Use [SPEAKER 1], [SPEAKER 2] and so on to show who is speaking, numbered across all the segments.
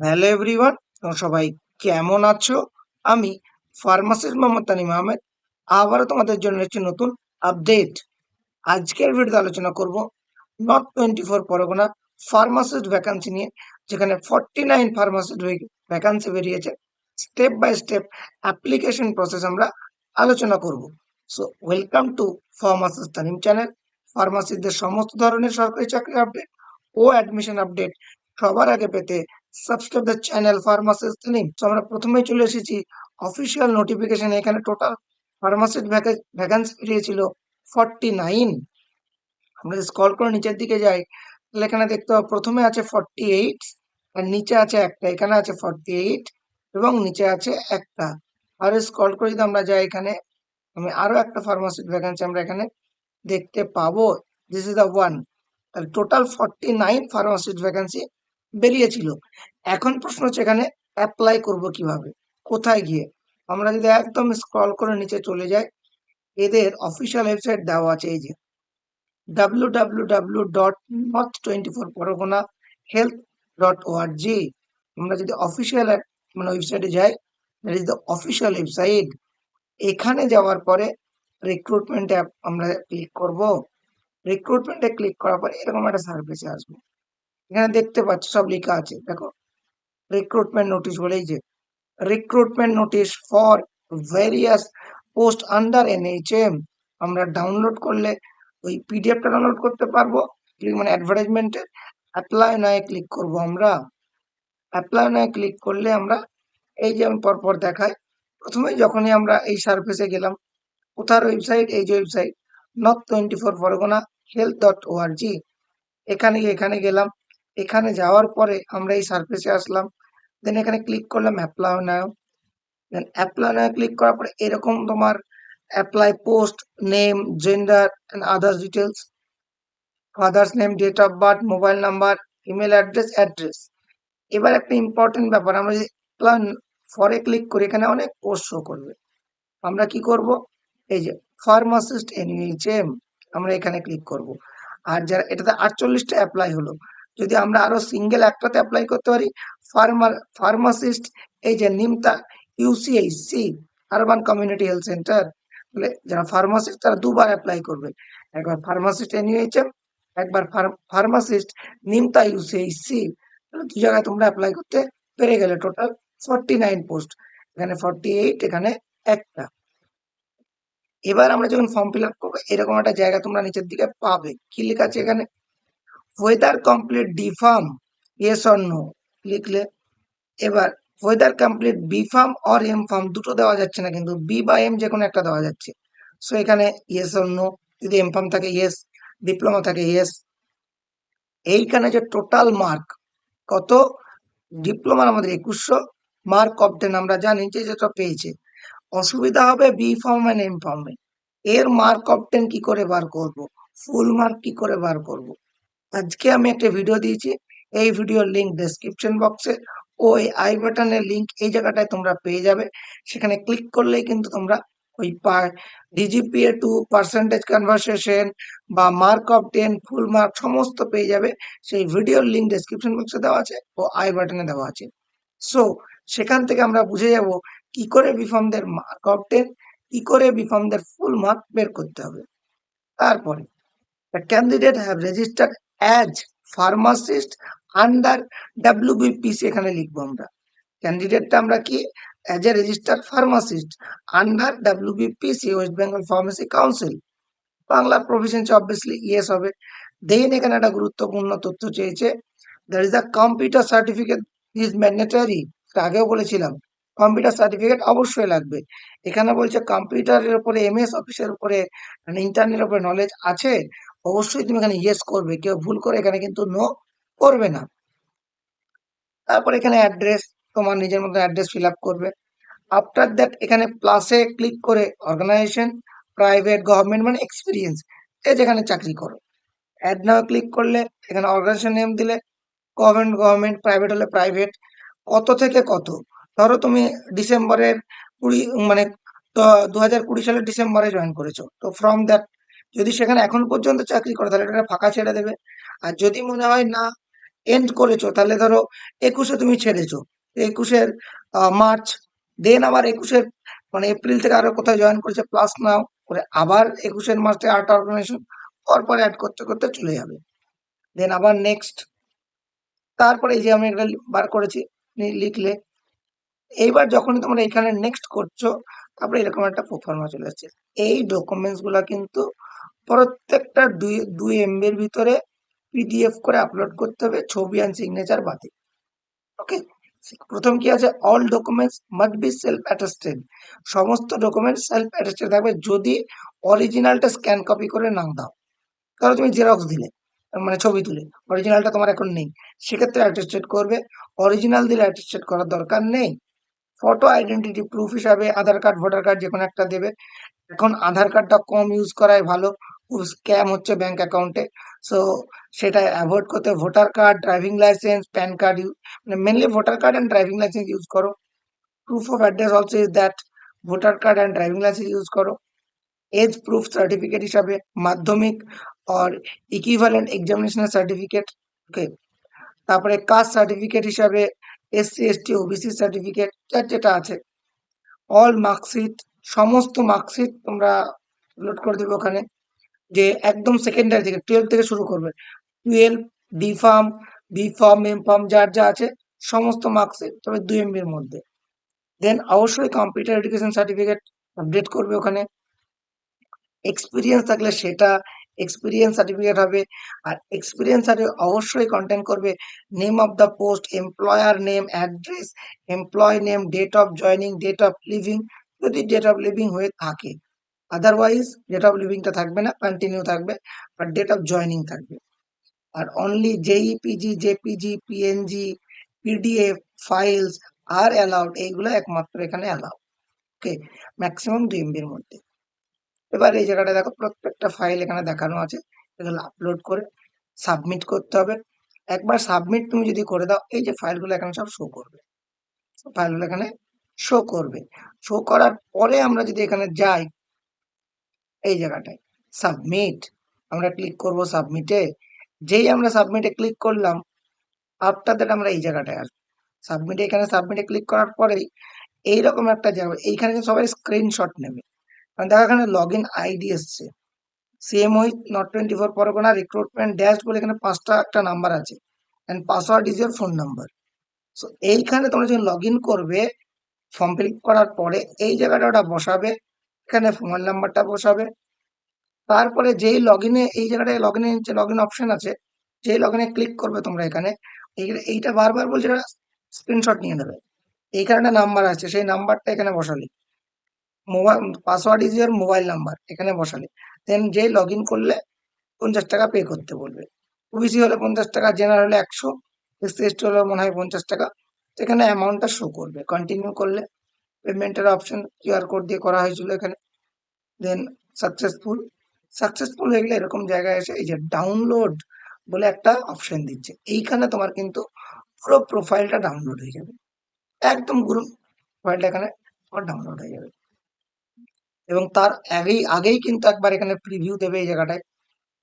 [SPEAKER 1] Hello everyone, তোমরা সবাই কেমন আছো? আমি ফার্মাসিস্ট মোহাম্মদ তানিম আহমেদ আবারও তোমাদের জন্য একটি নতুন আপডেট। আজকের ভিডিওতে আলোচনা করব নর্থ 24 পরগনা ফার্মাসিস্ট ভ্যাকান্সি নিয়ে, যেখানে 49 ফার্মাসিস্ট ভ্যাকান্সি বেরিয়েছে। Step by step application process আমরা আলোচনা করব। So welcome to pharmacist Tanim channel. ফার্মাসিস্টদের সমস্ত ধরনের সরকারি চাকরি আপডেট ও অ্যাডমিশন আপডেট সবার আগে পেতে subscribe the channel pharmacist Tanim. তো আমরা প্রথমেই চলে এসেছি অফিসিয়াল নোটিফিকেশন। এখানে টোটাল ফার্মাসিস্ট ভ্যাকান্সি বেরিয়েছিল 49। আমরা স্ক্রল করে নিচের দিকে যাই, তাহলে এখানে দেখতে পাবো প্রথমে আছে 48 আর নিচে আছে একটা। এখানে আছে 48 এবং নিচে আছে একটা। আর স্ক্রল করে যদি আমরা যাই, এখানে আমি আরো একটা ফার্মাসিস্ট ভ্যাকান্সি আমরা এখানে দেখতে পাবো। This is the one. তাহলে টোটাল 49 ফার্মাসিস্ট ভ্যাকান্সি বেরিয়েছিল। এখন প্রশ্ন হচ্ছে এখানে অ্যাপ্লাই করব কিভাবে, কোথায় গিয়ে? আমরা যদি একদম স্ক্রল করে নিচে চলে যাই, এদের অফিসিয়াল ওয়েবসাইট দেওয়া আছে, এই যে www.north24paragona.health.org। আমরা যদি অফিসিয়াল ওয়েবসাইটে যাই, that is the official website. এখানে যাওয়ার পরে রিক্রুটমেন্টে আমরা ক্লিক করব। রিক্রুটমেন্টে ক্লিক করার পরে এরকম একটা সার্ভিসে আসবো। এখানে দেখতে পাচ্ছ সব লেখা আছে, দেখো রিক্রুটমেন্ট নোটিশ বলেই যে recruitment notice for various post under NUHM। আমরা ডাউনলোড করলে ওই পিডিএফটা ডাউনলোড করতে পারবো। মানে অ্যাডভার্টাইজমেন্টের অ্যাপ্লাই নয় ক্লিক করব। আমরা অ্যাপ্লাই নয় ক্লিক করলে আমরা এই যে আমি পরপর দেখাই, প্রথমে যখনই আমরা এই সার্ভিসে গেলাম, কোথার ওয়েবসাইট? এই যে ওয়েবসাইট north24paragona.health.org। এখানে গেলাম। এখানে যাওয়ার পরে আমরা এই সার্ভিসে আসলাম। দেন এখানে ক্লিক করলাম apply now. Then apply now click করার পরে এরকম তোমার apply post name, gender and others details, father's name, date of birth, mobile number, email address. এবার একটা ইম্পর্টেন্ট ব্যাপার, আমরা যদি অ্যাপ্লাই ফরে ক্লিক করি, এখানে অনেক পোস্ট শো করবে। আমরা কি করব? এই যে ফার্মাসিস্ট NUHM, আমরা এখানে ক্লিক করব। আর যারা এটাতে 48টা অ্যাপ্লাই হলো, যদি আমরা আরো সিঙ্গেল একটাতে অ্যাপ্লাই করতে পারি, ফার্মাসিস্ট এই যে Nimta UCHC urban community health centre, তাহলে যারা ফার্মাসিস্ট তারা দুবার অ্যাপ্লাই করবে। একবার ফার্মাসিস্ট NUHM, একবার ফার্মাসিস্ট নিমতা UCHC। তাহলে দু জায়গায় তোমরা অ্যাপ্লাই করতে পেরে গেলে। টোটাল 49 পোস্ট, এখানে 48, এখানে একটা। এবার আমরা যখন ফর্ম ফিল আপ করবো, এরকম একটা জায়গা তোমরা নিচের দিকে পাবে। কি লেখা আছে এখানে? Whether complete D pharm, yes or no লিখলে। এবার whether complete B pharm or M pharm, দুটো দেওয়া যাচ্ছে না, কিন্তু বি বা এম যে কোনো একটা দেওয়া যাচ্ছে। সো এখানে ইয়েস অর নো, যদি এম ফার্ম থাকে ইয়েস, ডিপ্লোমা থাকে ইয়েস। এইখানে যে টোটাল মার্ক কত, ডিপ্লোমার আমাদের 2100 মার্ক অফ দেন আমরা জানি যে যেটা পেয়েছে। অসুবিধা হবে বি ফার্ম এন্ড এম ফার্মে। এর মার্ক অফ 10 কি করে বার করব, ফুল মার্ক কি করে বার করব? আজকে আমি একটা ভিডিও দিয়েছি, এই ভিডিওর লিংক ডেসক্রিপশন বক্সে ও এই আই বাটনের লিংক এই জায়গাটায় তোমরা পেয়ে যাবে। সেখানে ক্লিক করলেই কিন্তু তোমরা ওই ডিজিপিএ টু পার্সেন্টেজ কনভার্সেশন বা মার্ক অফ 10 ফুল মার্ক সমস্ত পেয়ে যাবে। সেই ভিডিওর লিংক ডেসক্রিপশন বক্সে দেওয়া আছে ও আই বাটনে দেওয়া আছে। সো সেখান থেকে আমরা বুঝে যাব কি করে বিফর্মদের মার্ক অফ 10, কি করে বিফর্মদের ফুল মার্ক বের করতে হবে। তারপরে the candidate have registered as pharmacist under WBPC, এখানে লিখবো আমরা ক্যান্ডিডেটটা আমরা কি as a registered pharmacist under WBPC, West Bengal pharmacy council. Bangla proficiency obviously yes হবে। দেন এখানে একটা গুরুত্বপূর্ণ তথ্য চেয়েছে, that is the computer certificate is mandatory. আগেও বলেছিলাম কম্পিউটার সার্টিফিকেট অবশ্যই লাগবে। এখানে বলছে কম্পিউটারের উপরে MS অফিসের উপরে মানে ইন্টারনেটের উপরে নলেজ আছে, অবশ্যই তুমি এখানে ইয়েস করবে। কেউ ভুল করে এখানে কিন্তু নো করবে না। তারপর এখানে অ্যাড্রেস, তোমার নিজের মতো অ্যাড্রেস ফিল আপ করবে। আফটার দ্যাট এখানে প্লাসে ক্লিক করে অর্গানাইজেশন, প্রাইভেট, গভর্নমেন্ট মানে এক্সপিরিয়েন্স, এ যেখানে চাকরি করো। অ্যাড নাও ক্লিক করলে এখানে অর্গানাইজেশন নেম দিলে, গভর্নমেন্ট, প্রাইভেট হলে প্রাইভেট, কত থেকে কত। ধরো তুমি ডিসেম্বরের 20 মানে 2020 সালের ডিসেম্বরে জয়েন করেছো, তো ফ্রম দ্যাট, যদি সেখানে এখন পর্যন্ত চাকরি করে তাহলে এটা ফাঁকা ছেড়ে দেবে। আর যদি মনে হয় না এন্ড করেছো, তাহলে ধরো 21-এ তুমি ছেড়েছো, 21-এর মার্চ, দেন আবার 21-এর মানে এপ্রিল থেকে আরো কোথাও জয়েন করেছে প্লাস নাও করে, আবার 21-এর মার্চে আরেকটা অর্গানাইজেশন, পরপর অ্যাড করতে করতে চলে যাবে। দেন আবার নেক্সট, তারপরে এই যে আমি একটা বার করেছি, লিখলে এইবার যখন তোমরা এখানে নেক্সট করছো, তারপরে এরকম একটা প্রোফার্মা চলে আসছে। এই ডকুমেন্টস গুলা কিন্তু প্রত্যেকটা 2 MB-র ভিতরে পিডিএফ করে আপলোড করতে হবে, ছবি অ্যান্ড সিগনেচার বাদে। ওকে, প্রথম কি আছে, all documents must be self attested. সমস্ত ডকুমেন্ট সেলফ অ্যাটেস্টেড থাকবে, যদি অরিজিনালটা স্ক্যান কপি করে না দাও। ধরো তুমি জেরক্স দিলে, মানে ছবি তুলে, অরিজিনালটা তোমার এখন নেই, সেক্ষেত্রে অ্যাটেস্টেড করবে। অরিজিনাল দিলে অ্যাটেস্টেড করার দরকার নেই। ফটো আইডেন্টিটি প্রুফ হিসাবে আধার কার্ড, ভোটার কার্ড যে কোনো একটা দেবে। এখন আধার কার্ডটা কম ইউজ করাই ভালো, খুব স্ক্যাম হচ্ছে ব্যাংক অ্যাকাউন্টে। সো সেটা অ্যাভয়েড করতে voter card, driving licence, PAN card, মানে mainly voter card and driving licence use করো। Proof of address also is that, voter card and driving licence use করো। এজ প্রুফ সার্টিফিকেট হিসাবে মাধ্যমিক আর equivalent এক্সামিনেশনের certificate. Okay, তারপরে caste certificate হিসাবে SC ST OBC certificate, যার যেটা আছে। অল মার্কশিট, সমস্ত মার্কশিট তোমরা লোড করে দেবে ওখানে, যে একদম সেকেন্ডারি থেকে 12 থেকে শুরু করবে, 12, D pharm, B pharm, M pharm, যার যা আছে সমস্ত মার্কশিট, তবে 2 MB-র মধ্যে। দেন অবশ্যই কম্পিউটার এডুকেশন সার্টিফিকেট আপডেট করবে ওখানে। এক্সপিরিয়েন্স থাকলে সেটা এক্সপিরিয়েন্স সার্টিফিকেট হবে। আর এক্সপিরিয়েন্স সার্টিফিকেট অবশ্যই কন্টেন্ট করবে name of the post, employer name, address, employee name, date of joining, date of leaving, যদি ডেট অফ লিভিং হয়ে থাকে। আদারওয়াইজ ডেট অফ লিভিংটা থাকবে না, কন্টিনিউ থাকবে, বাট ডেট অফ জয়নিং থাকবে। আর only JPEG, JPG, PNG, PDF files আর allowed, এইগুলো একমাত্র এখানে অ্যালাউ। ওকে, ম্যাক্সিমাম 2 MB-র মধ্যে। এবার এই জায়গাটা দেখো, প্রত্যেকটা ফাইল এখানে দেখানো আছে, এগুলো আপলোড করে সাবমিট করতে হবে। একবার সাবমিট তুমি যদি করে দাও, এই যে ফাইলগুলো এখানে সব শো করবে, ফাইলগুলো এখানে শো করবে। শো করার পরে আমরা যদি এখানে যাই, এই জায়গাটায় সাবমিট, আমরা ক্লিক করব সাবমিটে। যেই আমরা সাবমিটে ক্লিক করলাম, আফটার দ্যাট আমরা এই জায়গাটায় আসবো সাবমিটে। এখানে সাবমিটে ক্লিক করার পরেই এইরকম একটা জায়গা, এইখানে কিন্তু সবাই স্ক্রিনশট নেবে, কারণ দেখো এখানে লগ ইন আইডি এসছে, same with not 24 Pargana recruitment dash বলে এখানে 5টা একটা নাম্বার আছে, and password is your phone number. So এইখানে তোমরা যখন লগ ইন করবে, ফর্ম ফিল করার পরে এই জায়গাটা ওটা বসাবে, এখানে মোবাইল নাম্বারটা বসাবে। তারপরে যেই লগ ইনে, এই জায়গাটায় লগ ইনে যে লগ ইন অপশন আছে, যেই লগ ইনে ক্লিক করবে তোমরা এখানে, এইটা বারবার বলছে স্ক্রিনশট নিয়ে নেবে। এইখানে একটা নাম্বার আছে, সেই নাম্বারটা এখানে বসালে, mobile password is your mobile number এখানে বসালে, দেন যেই লগ ইন করলে 50 টাকা পে করতে বলবে। ওবিসি হলে 50 টাকা, জেনারেল হলে 100, এসসি এসটি হলে মনে হয় 50 টাকা। এখানে অ্যামাউন্টটা শো করবে, কন্টিনিউ করলে পেমেন্টের অপশন কিউআর কোড দিয়ে করা হয়েছিল এখানে। দেন সাকসেসফুল, সাকসেসফুল হয়ে গেলে এরকম জায়গায় এসে এই যে ডাউনলোড বলে একটা অপশন দিচ্ছে, এইখানে তোমার কিন্তু পুরো প্রোফাইলটা ডাউনলোড হয়ে যাবে, একদম পুরো প্রোফাইলটা এখানে তোমার ডাউনলোড হয়ে যাবে। এবং তার আগেই কিন্তু একবার এখানে প্রিভিউ দেবে, এই জায়গাটায়,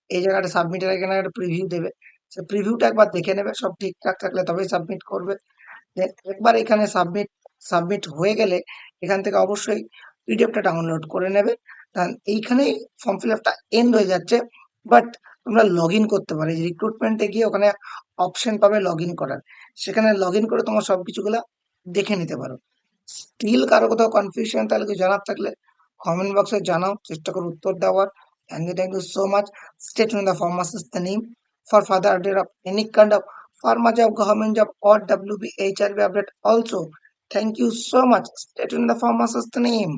[SPEAKER 1] এই জায়গাটা সাবমিটের এখানে একটা প্রিভিউ দেবে, সে প্রিভিউটা একবার দেখে নেবে, সব ঠিকঠাক থাকলে তবেই সাবমিট করবে। দেন একবার এখানে সাবমিট সাবমিট হয়ে গেলে এখান থেকে অবশ্যই পিডিএফটা ডাউনলোড করে নেবে, কারণ এইখানেই ফর্ম ফিল আপটা এন্ড হয়ে যাচ্ছে। বাট তোমরা লগ ইন করতে পারো, এই রিক্রুটমেন্টে গিয়ে ওখানে অপশন পাবে লগ ইন করার, সেখানে লগ ইন করে তোমার সবকিছুগুলা দেখে নিতে পারো। স্টিল কারো কোথাও কনফিউশন তাহলে কিছু জানার থাকলে কমেন্ট বক্সে জানাও, চেষ্টা করো উত্তর দেওয়ার। Thank you so much. Stay tuned in the pharmacist name for further update of any kind of pharma job, government job, or WB HRB update also. Thank you so much. Stay tuned in the pharmacist name.